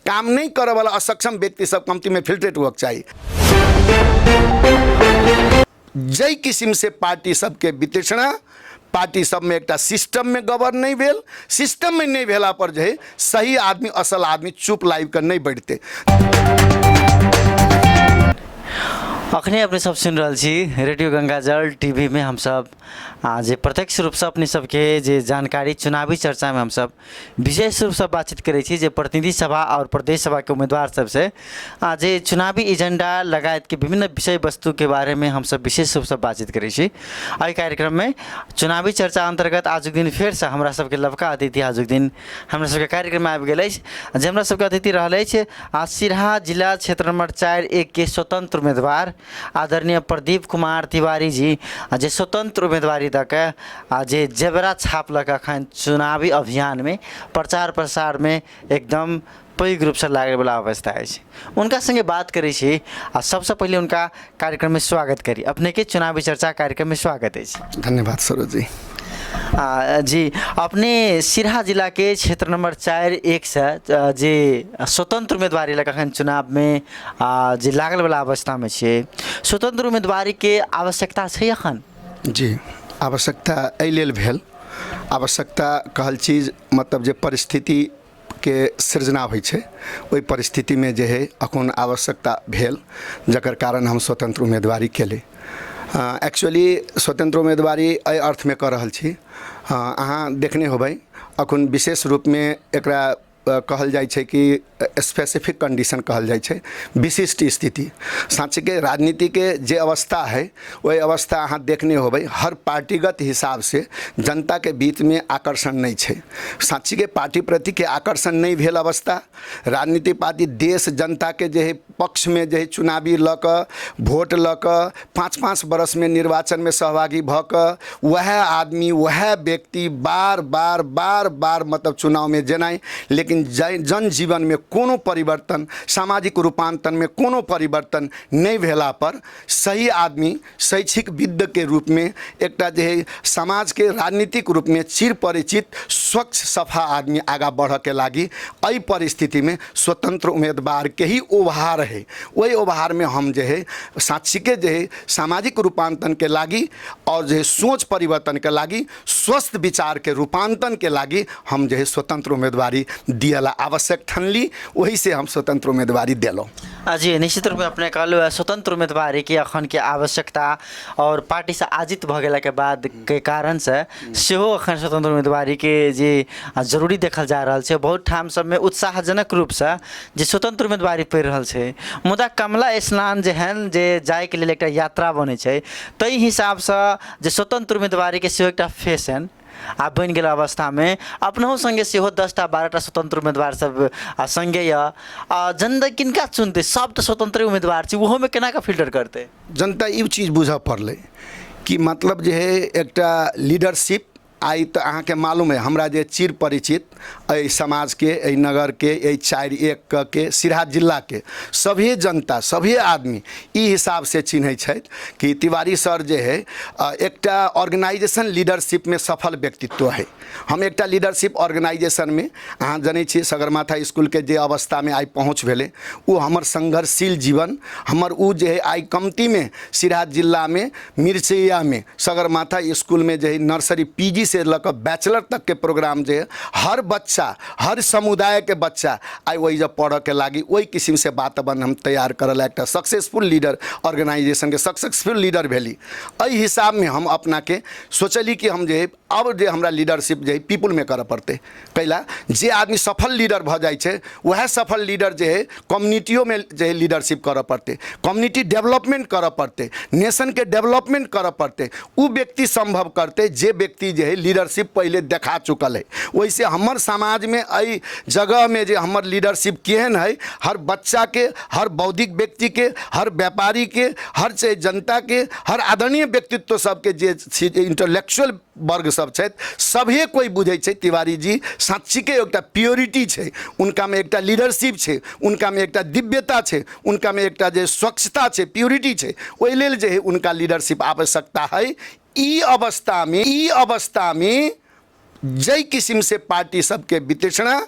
काम नहीं करे वाला असक्षम व्यक्ति सब कमती में फिल्ट्रेट होक चाहिए। जै किस्म से पार्टी सबके वितृष्णा, पार्टी सब में एक सिस्टम में गवर्न नहीं भेल, सिस्टम में नहीं भेला पर जो है सही आदमी असल आदमी चुप लाइव कर नहीं बैठते। अखने अपने सब सुन रहा छी रेडियो गंगाजल टीवी में हम सब जे प्रत्यक्ष रूप से अपने सबके जे जानकारी चुनावी चर्चा में हम सब विशेष रूप से बातचीत करे छी जे प्रतिनिधि सभा और प्रदेश सभा के उम्मीदवार सब से जे चुनावी एजेंडा लगायत के विभिन्न विषय वस्तु के बारे में हम सब विशेष रूप से बातचीत करे छी। एहि कार्यक्रम में चुनावी चर्चा अंतर्गत आज दिन फिर से हमरा सबके लवका अतिथि आज दिन हमरा सबके कार्यक्रम में आबि गेल अछि, जे हमरा सबके अतिथि रहल अछि सिरहा जिला क्षेत्र नंबर 4-1 के स्वतंत्र उम्मीदवार आदरणीय प्रदीप कुमार तिवारी जी, जे स्वतंत्र उम्मीदवारी दके जे जेबरा छाप लगा अखन चुनावी अभियान में प्रचार प्रसार में एकदम पैघ रूप से लागे वाला अवस्था है। उनका संगे बात करी छी सबसे पहले उनका कार्यक्रम में स्वागत करी। अपने के चुनावी चर्चा कार्यक्रम में स्वागत है। धन्यवाद सरोज जी। जी अपने सिरहा जिला के क्षेत्र नंबर 4-1 से जे स्वतंत्र उम्मीदवारी लगा चुनाव में जे लागल वाला अवस्था में छे, स्वतंत्र उम्मीदवारी के आवश्यकता है अखन? जी आवश्यकता एहि लेल भेल, आवश्यकता कहल चीज मतलब जे परिस्थिति के सृजना होइ छै ओहि परिस्थिति में जे है अखन आवश्यकता भेल जकर कारण हम स्वतंत्र उम्मीदवारी केले। एक्चुअली स्वतंत्र उम्मीदवारी एहि अर्थ में कर रहल छी, अहाँ देखने होबै अखन विशेष रूप में एकरा कहल जाय छै कि स्पेसिफिक कंडीशन कहल जाय छै, विशिष्ट स्थिति। साँची के राजनीति के जे अवस्था है वही अवस्था अहाँ देखने होबै हर पार्टीगत हिसाब से जनता के बीच में आकर्षण नहीं छै। साँची के पार्टी प्रति के आकर्षण नहीं भेल अवस्था, राजनीतिक पार्टी देश जनता के जे पक्ष में जे चुनावी ल क वोट ल क 5-5 बरस में निर्वाचन में सहभागी भ क वह आदमी वह व्यक्ति बार बार बार बार मतलब चुनाव में जेनाइ, लेकिन जनजीवन में कोनो परिवर्तन, सामाजिक रूपांतरण में कोनो परिवर्तन नहीं भेला पर सही आदमी शैक्षिक विद्ध के रूप में एकटा जे समाज के राजनीतिक रूप में चिर परिचित स्वच्छ सफा आदमी आगा बढ़ के लागी एहि परिस्थिति में स्वतंत्र उम्मीदवार के ही उभार है। वही उभार में हम जो है साक्षी के जो है सामाजिक रूपांतरण के लागी और जो है सोच परिवर्तन के लागी स्वस्थ विचार के रूपांतरण के लागी हम जो है स्वतंत्र उम्मीदवारी दियला आवश्यक ठनली, वही से हम स्वतंत्र उम्मीदवारी दिलों। जी निश्चित रूप में अपने कहलू स्वतंत्र उम्मीदवारी की अखन के आवश्यकता और पार्टी से आजित भ गेला के बाद के कारण से सेहो अखन स्वतंत्र उम्मीदवारी के जे जरूरी देखल जा रहा है। बहुत ठाम सब में उत्साहजनक रूप से जे स्वतंत्र उम्मीदवारी पड़ रहा है, मुदा कमला स्नान जे है जे जाए के लिए एक यात्रा बने छै तई हिसाब से जे स्वतंत्र उम्मीदवारी के सेहो एक फैशन आप बन गया अवस्था में अपनों संगे से 10-12 स्वतंत्र उम्मीदवार सब संगे जनता किनका चुनते? सब तो स्वतंत्र उम्मीदवार छी, वो में केना का फिल्टर करते? जनता ई चीज बुझ पड़े कि मतलब जो है एक लीडरशिप आई तो अहाँ के मालूम है हमरा जे चिर परिचित एहि समाज के एहि नगर के एहि 4-1 के सिरहा जिला के सभी जनता सभी आदमी ई हिसाब से चिन्ह छथि कि तिवारी सर जे है एकटा ऑर्गेनाइजेशन लीडरशिप में सफल व्यक्तित्व है। हम एकटा लीडरशिप ऑर्गेनाइजेशन में अहाँ जानै छी सगरमाथा स्कूल के जे अवस्था में आई पहुँच भेले वो हमर संघर्षशील जीवन हमर उ जे है आई कमती में सिरहा जिला में मिर्चैया में सगरमाथा स्कूल में जे है नर्सरी पीजी से लकर बैचलर तक के प्रोग्राम जो है हर बच्चा हर समुदाय के बच्चा आई वही जब पढ़ के लागी वही किस्म से वातावरण हम तैयार करल एक सक्सेसफुल लीडर ऑर्गेनाइजेशन के सक्सेसफुल लीडर भेली। एहि हिसाब में हम अपना के सोचली कि हम जे अब जे हमरा लीडरशिप जे पीपुल में करे पड़ते कैला जे आदमी सफल लीडर भ जाए छे वह सफल लीडर जे है कम्युनिटियों में जे लीडरशिप करे पड़ते, कम्युनिटी डेवलपमेंट करे पड़ते, नेशन के डेवलपमेंट करे पड़ते, वो व्यक्ति संभव करते जे व्यक्ति जे है लीडरशिप पहले देखा चुकल है। वैसे हमर समाज में एहि जगह में जे हमर लीडरशिप केहन है हर बच्चा के हर बौद्धिक व्यक्ति के हर व्यापारी के हर से जनता के हर आदरणीय व्यक्तित्व सबके जे इंटेलेक्चुअल वर्ग सब छथि सभी कोई बुझे छे तिवारी जी साक्षी के एकटा प्योरिटी छे, उनका में एकटा लीडरशिप छे, उनका में एकटा दिव्यता छे, उनका में एकटा जे स्वच्छता छे प्योरिटी छे, ओहि लेल जे है उनका लीडरशिप आवश्यकता है। ई अवस्था में जय किस्म से पार्टी सबके वितृष्णा,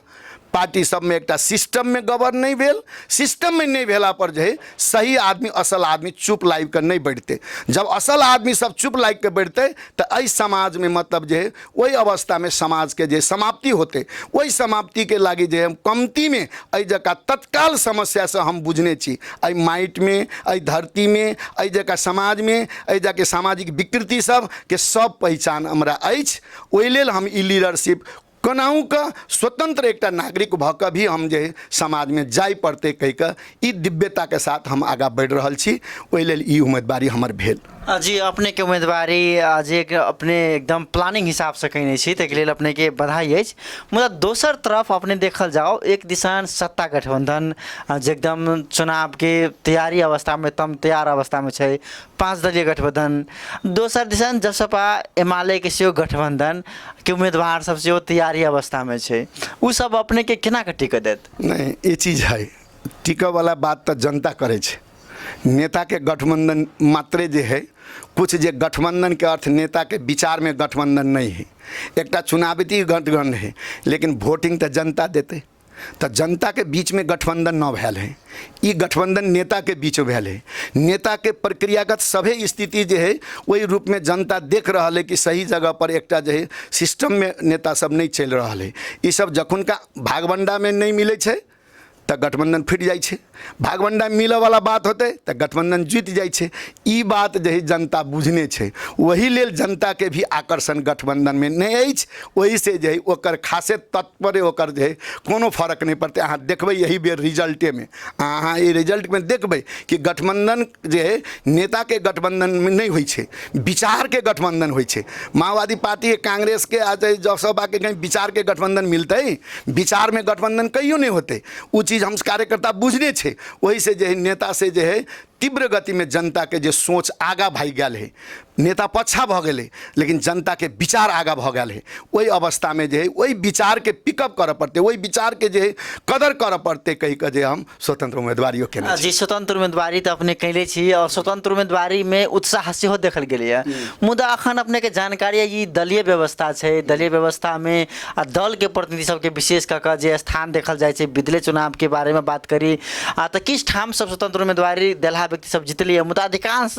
पार्टी सब में एकटा सिस्टम में गवर्न नहीं भेल। सिस्टम में नहीं भेला पर जो है सही आदमी असल आदमी चुप लाइक कर नहीं बैठते। जब असल आदमी सब चुप लाइक के बैठते तो अई समाज में मतलब जो है वही अवस्था में समाज के जो समाप्ति होते, वही समाप्ति के लागी जो है कमती में अई जगह तत्काल समस्या से हम बुझने छी। अई माइट में, अई धरती में, अई जगह समाज में, अई जगह सामाजिक विकृति सब के सब पहचान हमरा अछि। ओहि लेल हम ई लीडरशिप कोनाहु का स्वतंत्र एक नागरिक भ के भी हम जे समाज में जाय पड़ते कह के ई दिव्यता के साथ हम आगा बढ़ रहल छी। ओहि लेल ई उम्मीदवारी हमर भेल। जी, अपने के उम्मीदवारी आज एक अपने एकदम प्लानिंग हिसाब से कहीं छी, ताहि लेल अपने के बधाई अछि। मुदा दोसर तरफ अपने देखल जाओ एक दिशान सत्ता गठबंधन जे एकदम चुनाव के तैयारी अवस्था में तम तैयार अवस्था में छै, 5 दलीय गठबंधन। दोसर दिशान जसपा एमाले के सेहो गठबंधन के उम्मीदवार सब सेहो तैयारी अवस्था में छै, उ सब अपने के केना के टिकट देत? नहीं, ये चीज है टिकट वाला बात तो जनता करे छै। नेता के गठबंधन मात्रे जे है, कुछ जे गठबंधन के अर्थ नेता के विचार में गठबंधन नहीं है। एकटा चुनावी गठबंधन है लेकिन वोटिंग तो जनता देते, तो जनता के बीच में गठबंधन न भेल है। ये गठबंधन नेता के बीच भेल है। नेता के प्रक्रियागत सभे स्थिति जो है वही रूप में जनता देख रहा है कि सही जगह पर एकटा जो है सिस्टम में नेता सब नहीं चल रहा है। ये सब जखन का भागवंडा में नहीं मिले छै तो गठबंधन फिट जाए छै, भागवंडा मिले वाला बात होते तो गठबंधन जीत जाए छै। ई बात जो है जनता बुझने छै, वही लेल जनता के भी आकर्षण गठबंधन में नहीं अछि। वही से जो है ओकर खासे तत्पर ओकर जो है कोनो फर्क नहीं पड़ते। अहाँ देखबै यही बेर रिजल्टे में, अहाँ ये रिजल्ट में देखबै कि गठबंधन जो है नेता के गठबंधन में नहीं होइ छै, विचार के गठबंधन होइ छै। माओवादी पार्टी कांग्रेस के आज जसपा के कहीं विचार के गठबंधन मिलते, विचार में गठबंधन कहियो नहीं होते। वो चीज़ हम कार्यकर्ता बुझने छे। वही से जो है नेता से जो है तीव्र गति में जनता के जो सोच आगा भाई गल है, नेता पछा भ गए लेकिन जनता के विचार आगा भ गए है। वही अवस्था में जो है वही विचार के पिकअप कर पड़ते, वही विचार के जो है कदर कर पड़ते कही के जो हम स्वतंत्र उम्मीदवारियों के जी, स्वतंत्र उम्मीदवारी तो अपने कैले छी और स्वतंत्र उम्मीदवारी में उत्साह सेहो देखल गेलै। मुदा अखन अपने के जानकारी है ये दलीय व्यवस्था है, दलीय व्यवस्था में दल के प्रतिनिधि सबके विशेष कऽ जे स्थान देखल जाए छै। बिदले चुनाव के बारे में बात करी तो किस ठाम सब स्वतंत्र उम्मीदवारी देलहा व्यक्ति सब जीतलिए, मुदा अधिकांश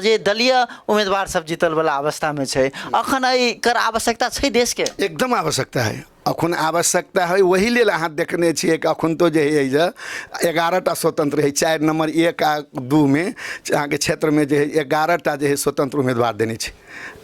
जे दलीय उम्मीदवार सब जीतल वाला अवस्था में छै। अखन एकर आवश्यकता छै देश के? एकदम आवश्यकता है, अखन आवश्यकता है। वही लेल अहाँ देखने छियै कि अखन तो जो है 11टा स्वतंत्र है, 4 नंबर 1 आ 2 में अहाँ के क्षेत्र में जो है 11टा जो है स्वतंत्र उम्मीदवार देने छै।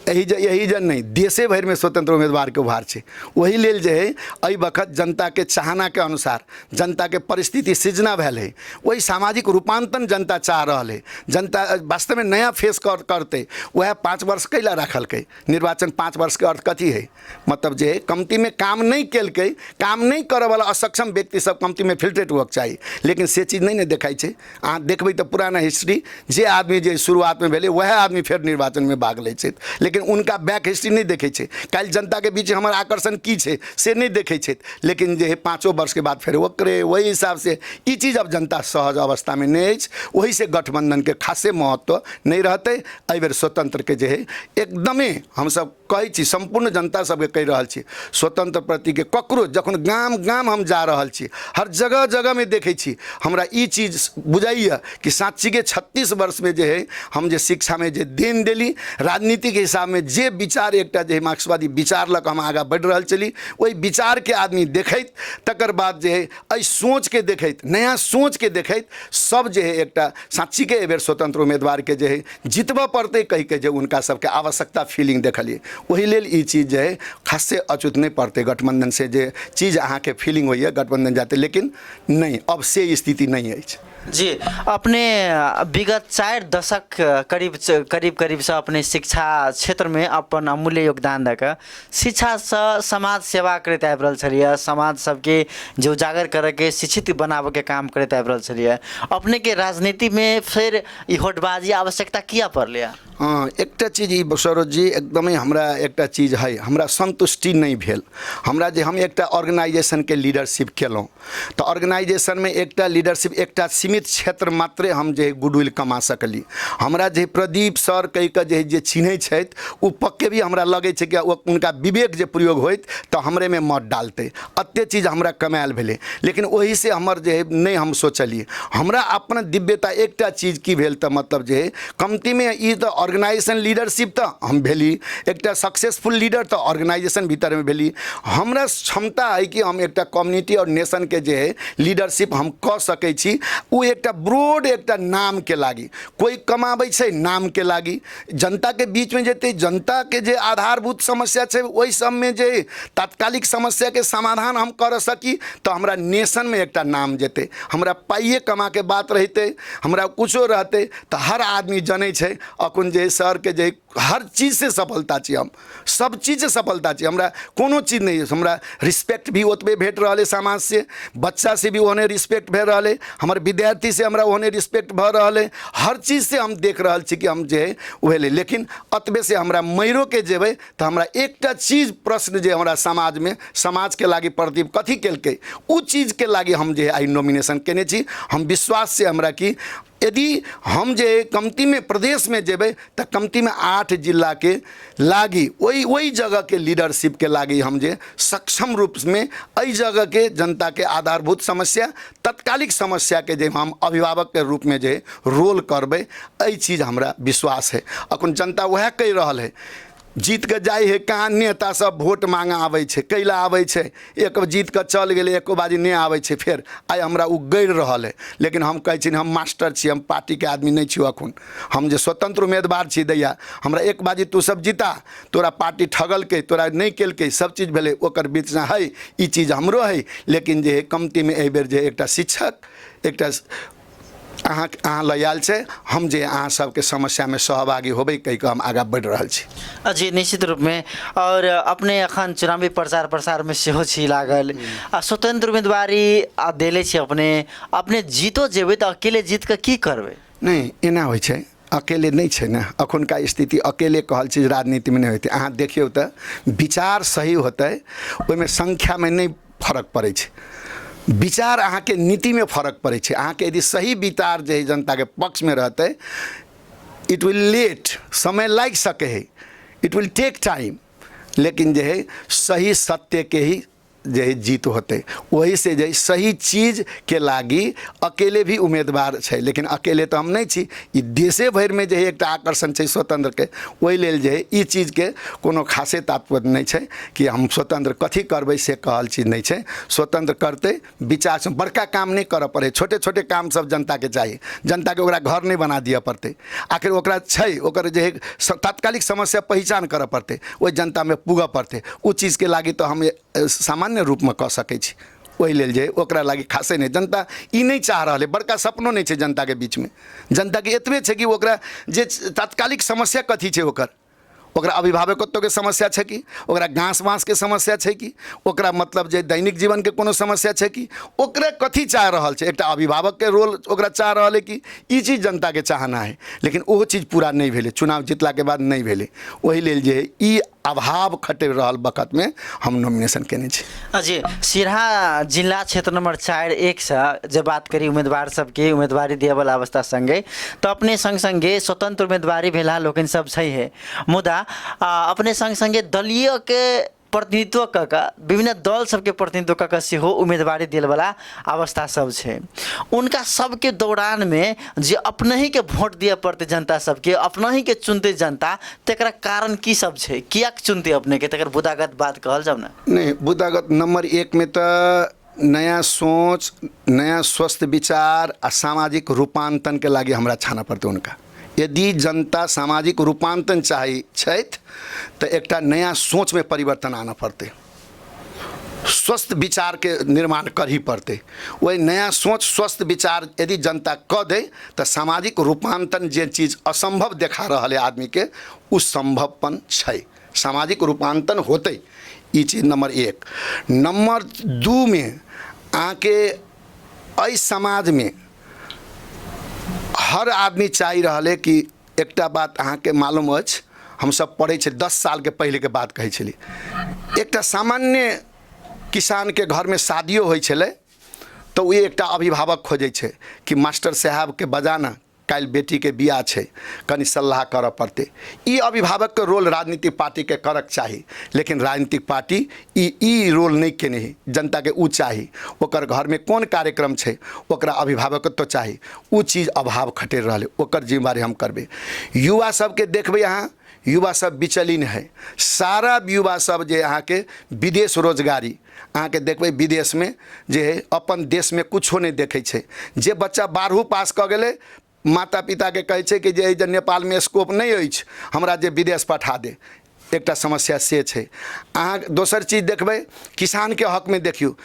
यही जन नहीं देशे भर में स्वतंत्र उम्मीदवार के उभार छै। वही लेल जो है एहि वक्त जनता के चाहना के अनुसार जनता के परिस्थिति सृजना भेल है, वही सामाजिक रूपांतरण जनता चाह रहा है। जनता वास्तव में नया फेस करते वह 5 वर्ष कैला रखलकै निर्वाचन। 5 वर्ष के अर्थ कथी है, मतलब जो है कमती में काम नहीं केलकै, काम नहीं करे वाला असक्षम व्यक्ति सब कमती में फिल्ट्रेट हुआ चाहिए, लेकिन से चीज नहीं देखाई छै। अहाँ देखबै तो पुराना हिस्ट्री जे आदमी जे शुरुआत में भेले वह आदमी फिर निर्वाचन में भाग ले छै, लेकिन उनका बैक हिस्ट्री नहीं देखे छै। कल जनता के बीच हमारा आकर्षण की छै से नहीं देखे छै, लेकिन जो है 5 वर्ष के बाद फिर ओकरे वही हिसाब से ये चीज अब जनता सहज अवस्था में नहीं अछि। वही से गठबंधन के खासे महत्व नहीं रहते। एहि बेर स्वतंत्र के जो है एकदमे हम सब कहै छी, संपूर्ण जनता सबके कहि रहल छी, स्वतंत्र प्रति के ककरो जखन गाम गाम हम जा रहल छी, हर जगह जगह में देखे छी, हमरा ई चीज बुझाइए कि साँची के 36 वर्ष में जो है हम जे शिक्षा में जे देन देली, राजनीति के हिसाब में जे विचार एकटा जे मार्क्सवादी विचार लक हम आगा बढ़ रहल चली, वही विचार के आदमी देखैत तकर बाद जे है एहि सोच के देखैत, नया सोच के देखैत सब जे है एकटा साँची के एहि बेर स्वतंत्र उम्मीदवार के जे है जितबऽ पड़ते कहि के जे उनका सबके आवश्यकता फीलिंग देखलिए। वही लेल ई चीज जो है खासे अचूत नहीं पड़ते गठबंधन से जे चीज अहाँ के फीलिंग हुई है गठबंधन जाते, लेकिन नहीं अब से स्थिति नहीं है। जी, अपने विगत 4 दशक करीब से अपने शिक्षा क्षेत्र में अपन अमूल्य योगदान दऽ शिक्षा से समाज सेवा करते आबि रहल छलिए, समाज सबके जो उजागर करके शिक्षित बनाबे के काम करते आबि रहल छलिए। अपने के राजनीति में फिर ई होटबाजी आवश्यकता किया पड़लै? हाँ, एकटा चीज ई सरोज जी एकदमै हमरा एकटा चीज है, हमरा संतुष्टि नहीं भेल। हमरा जे हम एकटा ऑर्गेनाइजेशन के लीडरशिप केलहुँ तऽ ऑर्गेनाइजेशन में एकटा लीडरशिप एकटा सीमित क्षेत्र मात्रे हम जे गुडविल कमा सकली। हमरा जे प्रदीप सर कहि कऽ जे चिन्है छथि ओ पक्के भी हमरा लगै छै कि उनका विवेक जे प्रयोग होइत तऽ हमरे में मत डालते, अते चीज हमरा कमायल भेलै। लेकिन ओही से हमर जे नहीं हम सोचलिए। हमरा अपन दिव्यता एकटा चीज की भेल तऽ मतलब जे कमती में ई तऽ ऑर्गेनाइजेशन लीडरशिप तो हम भेली, एकटा सक्सेसफुल लीडर तो ऑर्गेनाइजेशन भीतर में भेली। हमरा क्षमता है कि हम एकटा कम्युनिटी और नेशन के जे है लीडरशिप हम कऽ सकै छी। वो एकटा ब्रॉड एकटा नाम के लागी कोई कमाबै छै, नाम के लागी जनता के बीच में जेते, जनता के जे आधारभूत समस्या छै ओहि सब में जे तात्कालिक समस्या के समाधान हम कर सकी तो हमरा नेशन में एकटा नाम जेते। हमरा पाइए कमा के बात रहते, हमरा कुछो रहते तो हर आदमी जनै छै अखन जे सर के जे हर चीज से सफलता छी, हम सब चीज से सफलता छी। हमरा कोनो चीज नहीं है, हमरा रिस्पेक्ट भी ओतबे भेट रहा है समाज से, बच्चा से भी ओहने रिस्पेक्ट भे रहा है, हमारे विद्यार्थी से हमरा ओहने रिस्पेक्ट भ रहा है। हर चीज से हम देख रहा छी कि हम जे वह ले। लेकिन अतबे से हमरा मरो के जेबै तो हमरा एकटा चीज प्रश्न जे हमरा समाज में समाज के लागी प्रदीप कथी केलकै उ चीज के लागी हम जे आई नॉमिनेशन केने छी। हम विश्वास से हमरा कि यदि हम जे कमती में प्रदेश में जेबै तो कमती में 8 जिला के लागी वही जगह के लीडरशिप के लागी हम जे सक्षम रूप में अई जगह के जनता के आधारभूत समस्या तत्कालिक समस्या के जे हम अभिभावक के रूप में जे रोल करबै, अई चीज हमरा विश्वास है। अखन जनता वह कहि रहल है, जीत के जाए है कहाँ नेता सब वोट मांगा आवे छे, कैला आवे छे, एक जीत के चल गए एको बाजी नहीं आवे छे, फिर आई हमरा उ गड़ रहल है। लेकिन हम कहै छी हम मास्टर छी, हम पार्टी के आदमी नहीं छी। अखन हम जे स्वतंत्र उम्मीदवार छी दैया, हमरा एक बाजी तू सब जीता, तोरा पार्टी ठगल के तोरा नहीं केलके सब चीज भेले ओकर बीच में है ई चीज हमरो है। लेकिन जे कमती में एहि बेर जे एकटा शिक्षक एकटा अहाँ लयाल छे, हम जे अहाँ सबके समस्या में सहभागी होबे कहि कऽ हम आगा बढ़ रहल छी। जी निश्चित रूप में। और अपने अखन चुनावी प्रचार प्रसार में सेहो छी लागल, स्वतंत्र उम्मीदवारी देले छी, अपने जीतो जेबै तो अकेले जीत के की करबै? नहीं एना होइ छै, अकेले नहीं छे ना। अखुनका स्थिति अकेले कहल चीज राजनीति में नहीं होते। अहाँ देखियो तो विचार सही होते ओहिमे संख्या में नहीं फर्क पड़े छे, विचार अहाँ के नीति में फर्क पड़े छे। अहाँ के यदि सही विचार जे जनता के पक्ष में रहते, इट विल लेट, समय लाग सके है, इट विल टेक टाइम, लेकिन जे है सही सत्य के ही जे है जीत होते। वही से जे सही चीज के लागी अकेले भी उम्मीदवार छे, लेकिन अकेले तो हम नहीं छी। ई देशे भर में जे है एक आकर्षण छे स्वतंत्र के, वही लेल जे है ई चीज के कोनो खासे तात्पर्य नहीं छे कि हम स्वतंत्र कथी करबै से कहल चीज नहीं छे। स्वतंत्र करते विचार से बड़का काम नहीं कर पड़े, छोटे छोटे काम सब जनता के चाहिए। जनता के ओकरा घर नहीं बना दिया पड़ते, आखिर ओकरा छे ओकर जे है तात्कालिक समस्या पहचान कर पड़ते, वही जनता में पुग पड़ते। उ चीज के लागी तो हम सामान्य रूप में कह सकै छी। वही लेल जे ओकरा लागी खासे नहीं, जनता ई नहीं चाह रहा है, बड़का सपनो नहीं छे जनता के बीच में। जनता के एतबे छे कि ओकरा जे तात्कालिक समस्या कथी छे, ओकरा अभिभावकत्व के समस्या छे कि, ओकरा घास बाँस के समस्या छे कि, ओकरा मतलब जे दैनिक जीवन के कोनो समस्या छे कि, ओकरा कथी चाह रहल छे। एकटा अभिभावक के रोल ओकरा चाह रहल है कि ई चीज जनता के चाहना है, लेकिन वो चीज पूरा नहीं भेले, चुनाव जीतला के बाद नहीं भेले। वही लेल जे ई अभाव खटे रहल वक्त में हम नॉमिनेशन केने छी। जी सिरहा जिला क्षेत्र नंबर 4-1 से जब बात करी उम्मीदवार सबके उम्मीदवारी दियावला अवस्था संगे, तो अपने संग संगे स्वतंत्र उम्मीदवारी भेला लोकन सब सही है, मुदा अपने संग संगे दलीय के प्रतिनिधित्व का विभिन्न दल सबके प्रतिनिधित्व का सेहो उम्मीदवारी दिलवाला अवस्था सब छे। उनका सबके दौरान में जे अपने ही के वोट दिया पड़ते जनता सबके, अपना ही के चुनते जनता, तेकरा कारण की सब छे, किया चुनते अपने के, तेकर बुदागत बात कहल जाओ ना। नहीं, बुदागत नंबर 1 में तो नया सोच, नया स्वस्थ विचार आ सामाजिक रूपांतरण के लागी हमरा छाना पड़ते उनका। यदि जनता सामाजिक रूपांतरण चाहे छथि तो एकटा नया सोच में परिवर्तन आना पड़ते, स्वस्थ विचार के निर्माण कर ही पड़ते। वही नया सोच स्वस्थ विचार यदि जनता क दे तो सामाजिक रूपांतरण जे चीज असंभव देखा रहा है आदमी के, उ संभवपन छै, सामाजिक रूपांतरण होते। ये चीज नंबर 1। नंबर 2 में आके अई समाज में हर आदमी चाह रहा है कि एकटा बात अहाँके मालूम अछि, हमसब पढ़ै छै 10 साल के पहले के बात कहै छली, एकटा सामान्य किसान के घर में शादियो होइ छलै तो वो एकटा अभिभावक खोजै छै कि मास्टर साहब के बजाना काल बेटी के बियाह छै, कनी सलाह करऽ पड़ते। ई अभिभावक के रोल राजनीतिक पार्टी के करक चाही, लेकिन राजनीतिक पार्टी ई रोल नहीं केने है। जनता के ऊ चाही, ओकर घर में कौन कार्यक्रम छै ओकरा अभिभावकत्व तो चाही, ऊ चीज अभाव खटेर रहले, ओकर जिम्मेवारी हम करबे। युवा सबके देखबै अहाँ, युवा सब विचलिन है, सारा युवा सब जे अहाँ के विदेश रोजगारी अहाँ के देखबै, विदेश में जे है अपन देश में कुछो नहीं देखे छै। जे बच्चा 12वीं पास क गेलै, माता पिता के कहै छै कि जे नेपाल में स्कोप नहीं अछि, हमरा जे विदेश पठा दे। एकटा समस्या से छै। अहाँ दोसर चीज देखबै, किसान के हक में देखियो,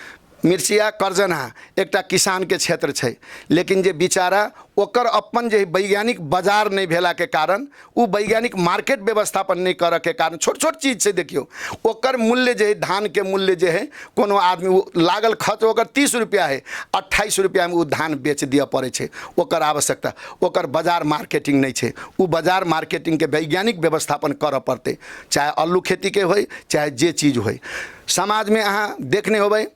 मिर्चिया करजनहा एकटा किसान के क्षेत्र छै, लेकिन जे बेचारा ओकर अपन जे वैज्ञानिक बाजार नहीं भेला के कारण, उ वैज्ञानिक मार्केट व्यवस्थापन नहीं करऽ के कारण, छोट छोट चीज से देखियो ओकर मूल्य जे है, धान के मूल्य जे है, कोनो आदमी लागल खर्च ओकर 30 रुपया है, 28 रुपया में उ धान बेच दिया पड़े छै। ओकर आवश्यकता, ओकर बाजार मार्केटिंग नहीं छै। उ बाजार मार्केटिंग के वैज्ञानिक व्यवस्थापन करऽ पड़ते, चाहे आलू खेती के होय, चाहे जे चीज होय। समाज में अहाँ देखने होबै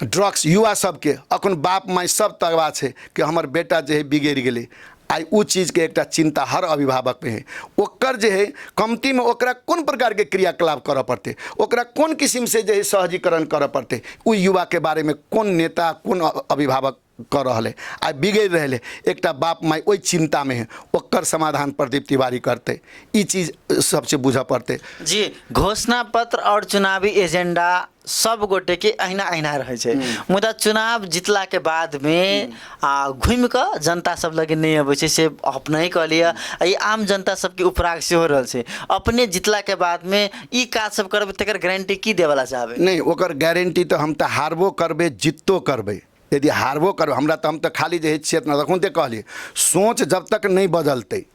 ड्रग्स, युवा सबके अखन बाप माय सब तगवा छै कि हमर बेटा जे है बिगड़ गेलै। आई उ चीज़ के एकटा चिंता हर अभिभावक में है। ओकर जे है कमती में ओकरा कौन प्रकार के क्रियाकलाप करऽ पड़ते, ओकरा कौन किस्म से जे है सहजीकरण करऽ पड़ते, उ युवा के बारे में कौन नेता कौन अभिभावक कर रहा है। आई बिगड़ रहे एकटा बाप माय ओई चिंता में है, ओकर समाधान प्रदीप तिवारी करते। ई चीज सबसे बुझा पड़ते जी। घोषणा पत्र और चुनावी एजेंडा सब गोटे के अहिना अहिना रहे छै, मुदा चुनाव जितला के बाद में घूम के जनता सब लगे नहीं अबै छै, से अपने ही कह लिया। ई आम जनता सबके उपराग से हो रहल छै, अपने जितला के बाद में ई काज सब करबै तकर गारंटी की देवला चाहबै? नहीं, ओकर गारंटी तो हम तो हारबो करबे जिततो करबे। यदि हारबो करो हमरा तो हम तो खाली जे क्षेत्र रखूँ तो कहलिए, सोच जब तक नहीं बदलते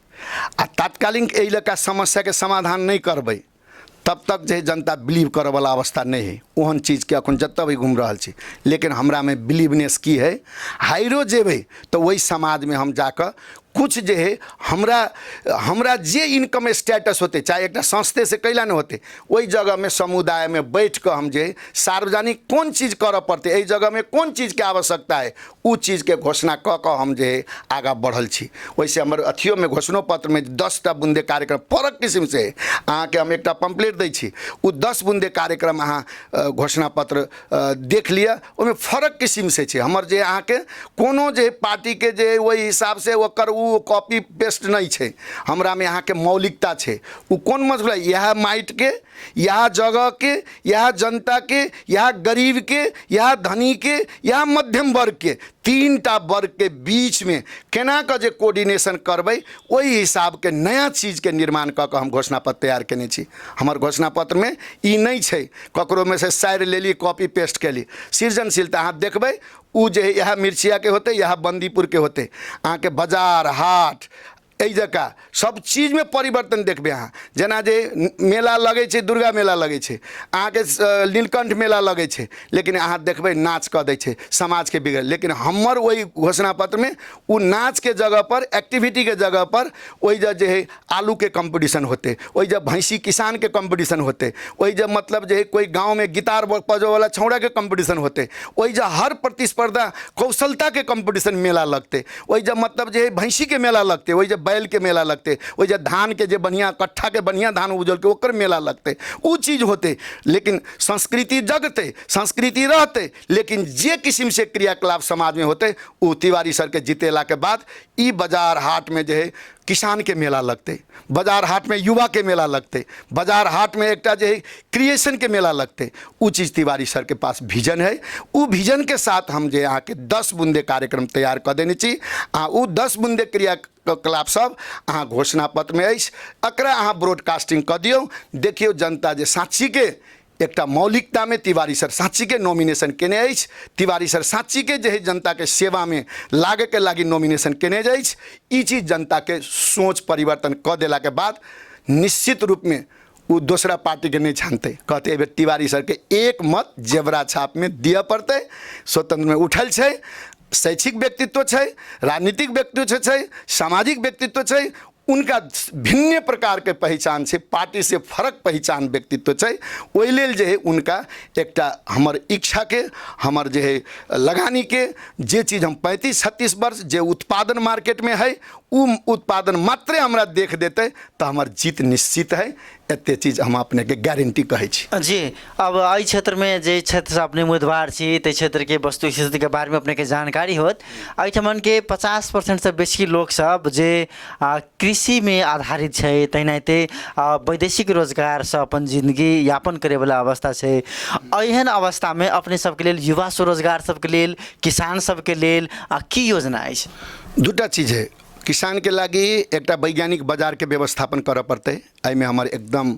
आ तात्कालिक इलाका समस्या के समाधान नहीं करबे, तब तक जे जनता बिलीव करे वाला अवस्था नहीं है। ओहन चीज़ के अखन जत भी घूम रहा छी, लेकिन हमरा में बिलीवनेस की है, हाइरो जेबे तो वही समाज में हम जाकर कुछ जे है हमरा जे इनकम स्टेटस होते, चाहे एक संस्थे से कैला नहीं होते, वही जगह में समुदाय में बैठ कर हम जे सार्वजनिक कौन चीज़ कर पड़ते, यही जगह में कौन चीज़ के आवश्यकता है, उ चीज़ के घोषणा क हम जे आगा बढ़ल छी। वैसे हमारे अथियों में घोषणा पत्र में 10टा बुंदे कार्यक्रम फरक किस्म से अहाँ के हम एक पम्पलेट दै छी, उ 10 बुंदे कार्यक्रम अहाँ घोषणा पत्र देख लिया, ओमे फरक किस्म से छे। हमर जे अहाँ के कोनो जे पार्टी के जे वही हिसाब से ओकर कॉपी पेस्ट नहीं छे, हमरा में यहाँ के मौलिकता छे। उ कौन मतलब है, यह माइट के, यह जगह के, यह जनता के, यह गरीब के, यह धनी के, यह मध्यम वर्ग के, 3टा वर्ग के बीच में केना का जे कोऑर्डिनेशन करबै, वही हिसाब के नया चीज के निर्माण क के हम घोषणा पत्र तैयार केने छी। हमर घोषणा पत्र में ई नहीं छे ककरो में से साइड ले ली कॉपी पेस्ट के ली, सृजनशीलता अहाँ देखबै उ जे यह मिर्चिया के होते, यह बंदीपुर के होते, अहाँ के बाजार हाट एहि जगह सब चीज में परिवर्तन देखबे। अहाँ जना जे मेला लगे छे, दुर्गा मेला लगे छे, अहाँ के नीलकंठ मेला लगे छे, लेकिन अहाँ देखबे नाच क दै छे समाज के बिगड़। लेकिन हमर वही घोषणा पत्र में उ नाच के जगह पर, एक्टिविटी के जगह पर वही जे है आलू के कंपटीशन होते, वही जब भैंसी किसान के कंपटीशन होते, वही जब मतलब जे कोई गांव में गिटार बजो वाला छौड़ा के कंपटीशन होते, वही जब हर प्रतिस्पर्धा कौशलता के कंपटीशन मेला लगते, वही जब मतलब जे भैंसी के मेला लगते, वही जब बैल के मेला लगते, वही जब धान के जे बढ़िया कट्ठा के बढ़िया धान उजल के ओकर मेला लगते, वो चीज होते। लेकिन संस्कृति जगते, संस्कृति रहते, लेकिन जे किस्म से क्रियाकलाप समाज में होते, वो तिवारी सर के जीतेला के बाद ई बाजार हाट में जो है किसान के मेला लगते, बाजार हाट में युवा के मेला लगते, बाजार हाट में एकटा जो है क्रिएशन के मेला लगते। वो चीज़ तिवारी सर के पास विजन है, वो विजन के साथ हम जो यहाँ के 10 बुंदे कार्यक्रम तैयार कर देने चाहिए। वो 10 बुंदे क्रियाकलाप सब अहाँ घोषणा पत्र में अछि, एकरा अहाँ ब्रॉडकास्टिंग कर दियो, देखियो जनता जे साँची के एकटा मौलिकता में तिवारी सर साँची के नॉमिनेशन केने अछि, तिवारी सर साँची के जे है जनता के सेवा में लागे के लागी नॉमिनेशन केने अछि। ई चीज जनता के सोच परिवर्तन कर देला के बाद निश्चित रूप में वो दूसरा पार्टी के नहीं छानते, कहते ए तिवारी सर के एक मत जेवरा छाप में दिया पड़ते। स्वतंत्र में उठल छे, शैक्षिक व्यक्तित्व छे, राजनीतिक व्यक्तित्व छे, सामाजिक व्यक्तित्व छे, उनका भिन्न प्रकार के पहचान छै, पार्टी से फरक पहचान व्यक्तित्व छै। ओहि लेल जे है उनका एकटा हमर इच्छा के, हमर जे है लगानी के, जे चीज हम 35-36 वर्ष जे उत्पादन मार्केट में है उ उत्पादन मात्रे हमरा देख देते तो हमर जीत निश्चित है। एते चीज हम अपने के गारंटी कहै छी। जी, अब एहि क्षेत्र में जे क्षेत्र से अपने उम्मीदवार छी, ते क्षेत्र के वस्तु स्थिति के बारे में अपने के जानकारी होत। एहिठमन के 50% से बेसी लोग सब जे कृषि में आधारित छै, तहिनाते वैदेशिक रोजगार से अपन जिंदगी यापन करे वाला अवस्था छै। एहन अवस्था में अपने सबके लेल, युवा स्वरोजगार सबके लेल, किसान सबके लेल की योजना अछि? दूटा चीज है। किसान के लागी एकटा वैज्ञानिक बाजार के व्यवस्थापन करऽ पड़ते। एहिमे हमर एकदम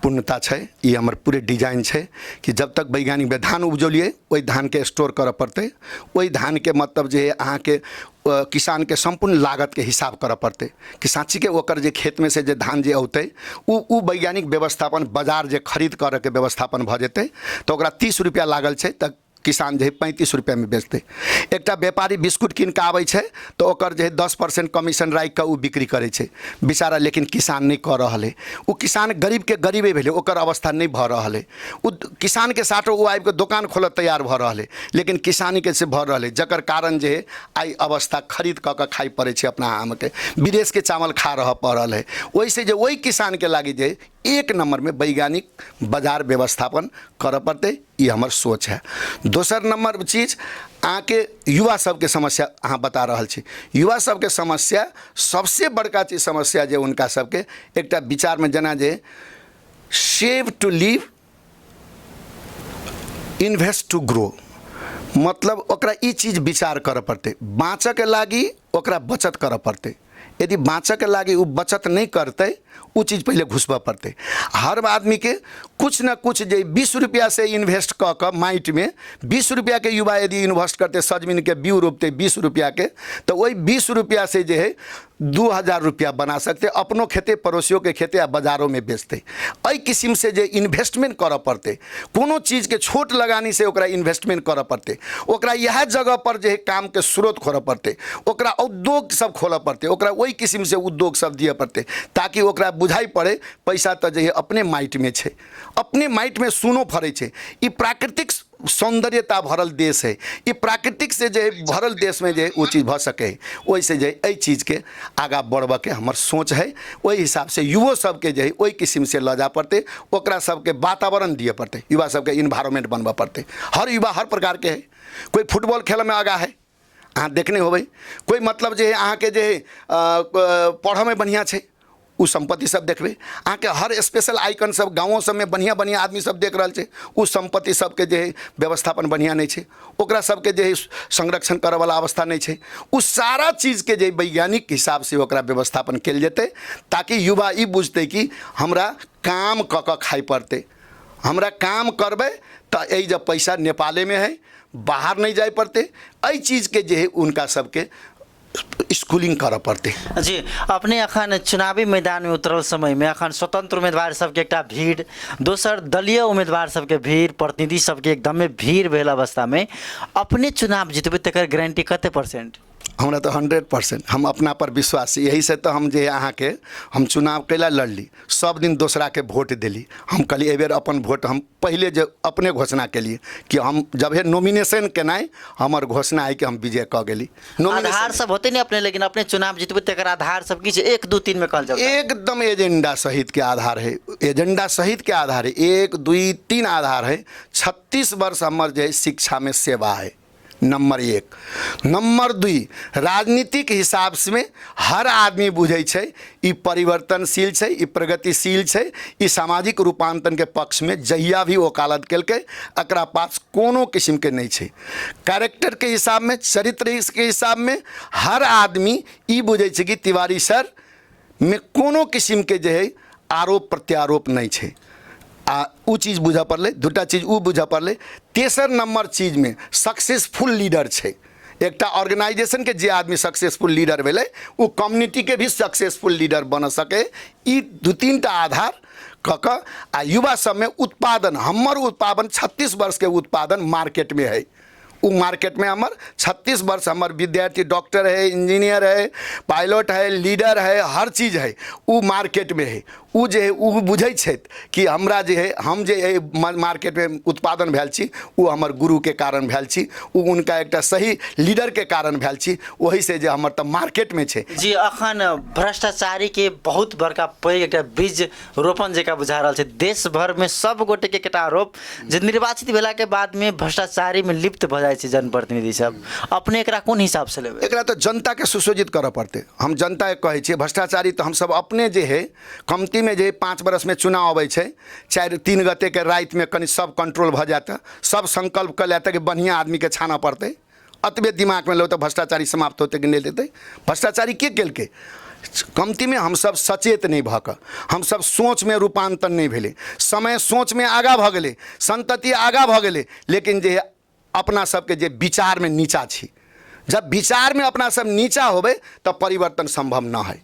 पूर्णता छै। ये हमर पूरे डिजाइन छै कि जब तक वैज्ञानिक धान उपजौलिए वही धान के स्टोर करऽ पड़ते। वही धान के मतलब जे है अहाँ के किसान के संपूर्ण लागत के हिसाब करऽ पड़ते कि साँची के ओकर जे खेत में से जे धान जे औते उ वैज्ञानिक व्यवस्थापन बाजार जे खरीद करऽ के व्यवस्थापन भऽ जेतै तो ओकरा 30 रुपया लागल छै तऽ किसान जो है 35 रुपया में बेचते। एकटा व्यापारी बिस्कुट कीन के आबै छै तो ओकर जो है 10% कमीशन राखि के उ बिक्री करे छै बेचारा, लेकिन किसान नहीं कर रहा है। उ किसान गरीब के गरीबे भेले, ओकर अवस्था नहीं भऽ रहल है। उ किसान के साथ उ आबि के दुकान खोलऽ तैयार भऽ रहल है, लेकिन किसानी के से भऽ रहल है, जकर कारण जे है आई अवस्था खरीद कऽ के खाइ पड़े छै अपना आम के, विदेश के चावल खा रह पड़ रहल है। वैसे जो वही किसान के लागी जे एक नंबर में वैज्ञानिक बाजार व्यवस्थापन करऽ पड़ते, ये हमर सोच है। दोसर नंबर चीज आके युवा सबके समस्या अहाँ बता रहल छी। युवा सबके समस्या सबसे बड़का चीज समस्या जे उनका सबके एकटा विचार में जना जे save to live, invest to grow, मतलब ओकरा ई चीज विचार करऽ पड़ते। बाँचऽ के लागी ओकरा बचत करऽ पड़ते। यदि बाँचऽ के लागी उ बचत नहीं करते, उ चीज़ पहले घुसबऽ पड़ते। हर आदमी के कुछ न कुछ जे 20 रुपया से इन्वेस्ट कऽ के माइट में 20 रुपया के युवा यदि इन्वेस्ट करते, सजमिन के बीउ रोपते 20 रुपया के, तो वही 20 रुपया से जो है 2000 रुपया बना सकते, अपनों खेते, पड़ोसियों के खेते या बाजारों में बेचते। एहि किस्म से जे इन्वेस्टमेंट करऽ पड़ते, कोनो चीज़ के छोट लगानी से ओकरा इन्वेस्टमेंट करऽ पड़ते, ओकरा यह जगह पर जे है काम के स्रोत खोलऽ पड़ते, ओकरा उद्योग सब खोलऽ पड़ते, ओकरा वही किस्म से उद्योग सब दिए पड़ते, ताकि ओकरा बुझाई पड़े पैसा तो जे है अपने माइट में छै, अपने माइट में सुनो फरे छै। ई प्राकृतिक सौंदर्यता भरल देश है, ये प्राकृतिक से जो भरल देश में जो वो चीज़ भ सके, वैसे जो एहि चीज के आगा बढ़बऽ के हमर सोच है। वही हिसाब से युवो सबके जो है वही किस्म से लऽ जा पड़ते, ओकरा सबके वातावरण दिए पड़ते, युवा सबके इन्वायरमेंट बनबऽ पड़ते। हर युवा हर प्रकार के है, कोई फुटबॉल खेल में आगा है, अहाँ देखने होबै, कोई मतलब जो है अहाँ के जो है पढ़ऽ में बढ़िया छै, उ संपत्ति सब देखबे। अहाँ के हर स्पेशल आइकन सब गाँवों सब में बढ़िया बढ़िया आदमी सब देख रहल छै, उ संपत्ति सबके जे है व्यवस्थापन बढ़िया नहीं छै, ओकरा सबके जे है संरक्षण करे वाला अवस्था नहीं छै। उ सारा चीज के जे वैज्ञानिक हिसाब से ओकरा व्यवस्थापन कल जेतै, ताकि युवा ई बुझतै कि हमरा काम कऽ के खाइ पड़तै, हमरा काम करबै तो यही जब पैसा नेपाले में है, बाहर नहीं जाए पड़ते। एहि चीज के जे है उनका सबके स्कूलिंग करऽ पड़ते। जी, अपने अखन चुनावी मैदान में उतरल समय में अखन स्वतंत्र उम्मीदवार सबके एकटा भीड़, दोसर दलीय उम्मीदवार सबके भीड़, प्रतिनिधि सबके एकदम भीड़ भेल अवस्था में अपने चुनाव जितबै तकर गारंटी कते परसेंट? हमरा तो 100% हम अपना पर विश्वास, यही से तो हम जे अहाँ के हम चुनाव कैला लड़ली, सब दिन दूसरा के वोट दिली। हम कहली एहि बेर अपन वोट हम पहले जो अपने घोषणा के लिए कि हम जब है नॉमिनेशन केनाइ हमर घोषणा है कि हम विजय कऽ गेली। आधार सब होते नहीं अपने, लेकिन अपने चुनाव जितबै तकर आधार सब की 1 2 3 में कहल जाए? एकदम एजेंडा सहित के आधार है, एजेंडा सहित के आधार है, 1 2 3 आधार है। 36 वर्ष हमर जो है शिक्षा में सेवा है, नंबर 1। नंबर 2, राजनीतिक हिसाब से में हर आदमी बुझे छै ई परिवर्तनशील छै, ई प्रगतिशील छै, ई सामाजिक रूपांतरण के पक्ष में जहिया भी वकालत केलकै, एकरा पास कोनो किस्म के नहीं छै। कैरेक्टर के हिसाब में, चरित्र के हिसाब में हर आदमी ई बुझे छै कि तिवारी सर में कोनो किस्म के जो है आरोप प्रत्यारोप नहीं छै। उ चीज़ बुझा पड़ले, दूटा चीज उ बुझा पड़ले। तेसर नंबर चीज में सक्सेसफुल लीडर छै। एकटा ऑर्गेनाइजेशन के जे आदमी सक्सेसफुल लीडर भेले, उ कम्युनिटी के भी सक्सेसफुल लीडर बन सके। ई 2-3 टा आधार कऽ कऽ आ युवा सब में उत्पादन, हमर उत्पादन 36 वर्ष के उत्पादन मार्केट में है, उ मार्केट में हमर 36 वर्ष हमर विद्यार्थी डॉक्टर है, इंजीनियर है, पायलट है, लीडर है, हर चीज़ है उ मार्केट में है। उ जे है उ बुझै छथि कि हमरा जे है हम जे है मार्केट में उत्पादन भेल छी उ हमर गुरु के कारण भेल छी, उ उनका एकटा सही लीडर के कारण भेल छी, वही से जे हमर त मार्केट में छै। जी अखन भ्रष्टाचारी के बहुत बड़का पैघ एकटा बीज रोपण जेका बुझा रहल छै। देश भर में सब गोटे के एकटा आरोप जे निर्वाचित भेला के बाद में भ्रष्टाचारी में लिप्त भ जाय छै जनप्रतिनिधि सब, अपने एकरा कोन हिसाब से लेबै? एकरा तो जनता के सुशोजित करऽ पड़तै। हम जनता के कहै छियै भ्रष्टाचारी तो हम सब अपने जे है कमती में जे 5 बरस में चुनाव अबै छै, 4-3 गते के रात में कनि सब कंट्रोल भ जाता, सब संकल्प कर लेता कि बढ़िया आदमी के छाना पड़तै, अतबे दिमाग में लो तो भ्रष्टाचारी समाप्त होते कि नहीं लेते। भ्रष्टाचारी के केलकै? कमती में हम सब सचेत नहीं भऽ कऽ, हम सब सोच में रूपांतर नहीं भेलै, समय सोच में आगा भऽ गेलै, संतति आगा भऽ गेलै, लेकिन जे अपना सबके जे विचार में नीचा छी, जब विचार में अपना सब नीचा होबै तब परिवर्तन संभव न है।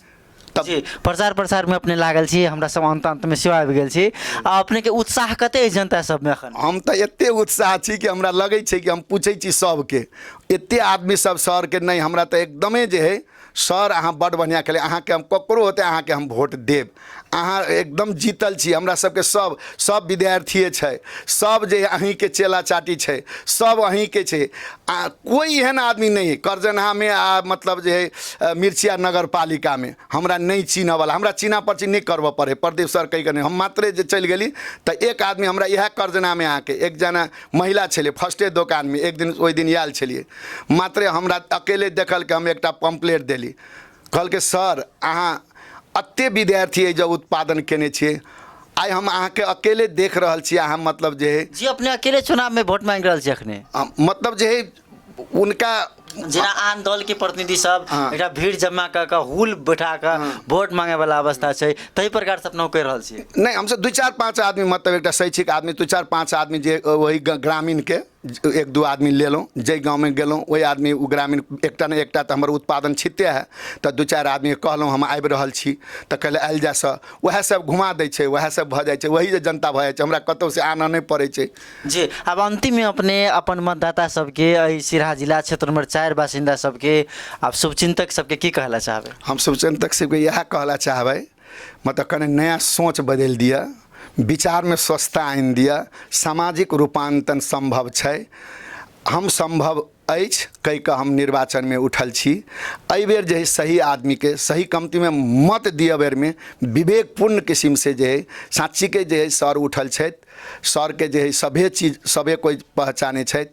तब जी प्रचार प्रसार में अपने लागल छी, हमरा सब अंत में सेवा आबि गेल छी, आ अपने के उत्साह कते जनता सब में एखन? हम तो एते उत्साह छी कि हमरा लगे छै कि हम पूछे छी सबके, एते आदमी सब सर के नहीं, हमरा तो एकदमे जे है सर अहाँ बड़ बढ़िया केले, अहाँ के हम ककरो होते अहाँ के हम वोट देब, अहाँ एकदम जीतल छी। हमरा सबके सब विद्यार्थी छै, सब जे अहीं के चेला चाटी छै, सब अहीं के छै, कोई एहन आदमी नहीं है करजनहा में मतलब जे है मिर्चिया नगर पालिका में हमरा नहीं चिन्ह वाला, हमरा चिन्हा पर्ची नहीं करबऽ पड़े। प्रदीप सर कही के नहीं, हम मात्रे जे चल गेली तो एक आदमी हमरा यह करजना में आके एक जना महिला छले फर्स्टे दुकान में, एक दिन ओहि दिन आयल छलिए, मात्रे हमरा अकेले देखल के हम एकटा पम्पलेट देली, कहल के सर अहाँ अत्ते विद्यार्थी है जब उत्पादन केने छियै, आइ हम अहाँ के अकेले देख रहल छी, अहाँ मतलब जे है जी अपने अकेले चुनाव में वोट मांग रहल छी अखने, मतलब जे है उनका जेना आन दल के प्रतिनिधि सब एकटा भीड़ जमा क हुल बैठा क वोट मांगे वाला अवस्था छै, तही प्रकार से अपना कह रहल छी? नहीं, हमसे 2-4-5 आदमी मतलब एकटा शैक्षिक आदमी 2-4-5 आदमी जे वही ग्रामीण के 1-2 आदमी लेलहुँ, जे गाँव में गेलहुँ वही आदमी उ ग्रामीण एकटा ने एकटा तो हमर उत्पादन छिते है, तो 2-4 आदमी कहलहुँ हम आबि रहल छी, तो कहले आयल जा सँ, वएह सब घुमा दै छै, वएह सब भऽ जाइ छै, वही जे जनता भऽ जाइ छै, हमरा कतौ से आना नहीं पड़ै छै। जी अब अंतिम में अपने अपन मतदाता सबके एहि सिराहा जिला क्षेत्र नंबर 4 बासिंदा सबके आप शुभचिंतक सबके की कहला चाहबै? हम शुभचिंतक सबके यह कहला चाहबै मतलब कने नया सोच बदल दिया, विचार में स्वच्छता आनि दिया, सामाजिक रूपांतरण संभव छै, हम संभव अछि कहि कऽ हम निर्वाचन में उठल छी। एहि बेर जे है सही आदमी के सही कमती में मत दिया बेर में विवेकपूर्ण किस्म से जे है साची के जे है सर उठल छथि, सर के जे है सभे चीज सभे कोई पहचाने छथि,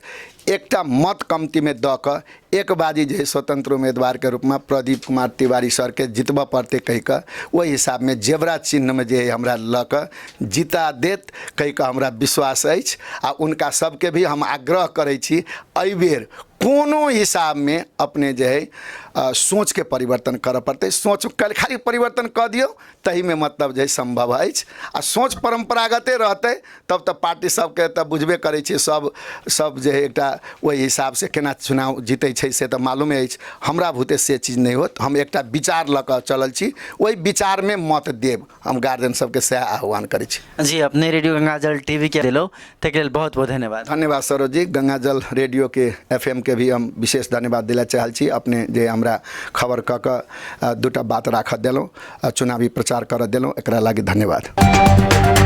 एकटा मत कमती में दऽ कऽ एक बाजी जे है स्वतंत्र उम्मीदवार के रूप में प्रदीप कुमार तिवारी सर के जितबऽ पड़तै कहि कऽ ओहि हिसाब में जेवरा चिन्ह में जे है हमरा लऽ कऽ जिता देत कहि कऽ हमरा विश्वास अछि। आ उनका सबके भी हम आग्रह करै छी एहि बेर कोनो हिसाब में अपने जे है सोच के परिवर्तन करऽ पड़तै, सोच खाली परिवर्तन कऽ दियौ तही में मतलब जे संभव अछि। आ सोच परम्परागते रहतै तब तऽ पार्टी सबके तऽ बुझबे करै छी, सब जे है एकटा ओहि हिसाब से केना चुनाव जीतै छै से तऽ मालूमे अछि, हमरा भूते से चीज नहीं होत, हम एकटा विचार लऽ कऽ चलल छी, ओहि विचार में मत देब, हम गार्जियन सबके सएह आह्वान करै छी। जी अपने रेडियो गंगाजल टीवी के दिलो ताहि लेल बहुत बहुत धन्यवाद। धन्यवाद सरोज जी, गंगाजल रेडियो के FM के भी हम विशेष धन्यवाद दिला चाहल छी, अपने जे हमरा खबर कऽ कऽ 2टा बात राखऽ देलहुँ, चुनावी प्रचार करऽ देलहुँ, एकरा लागि धन्यवाद।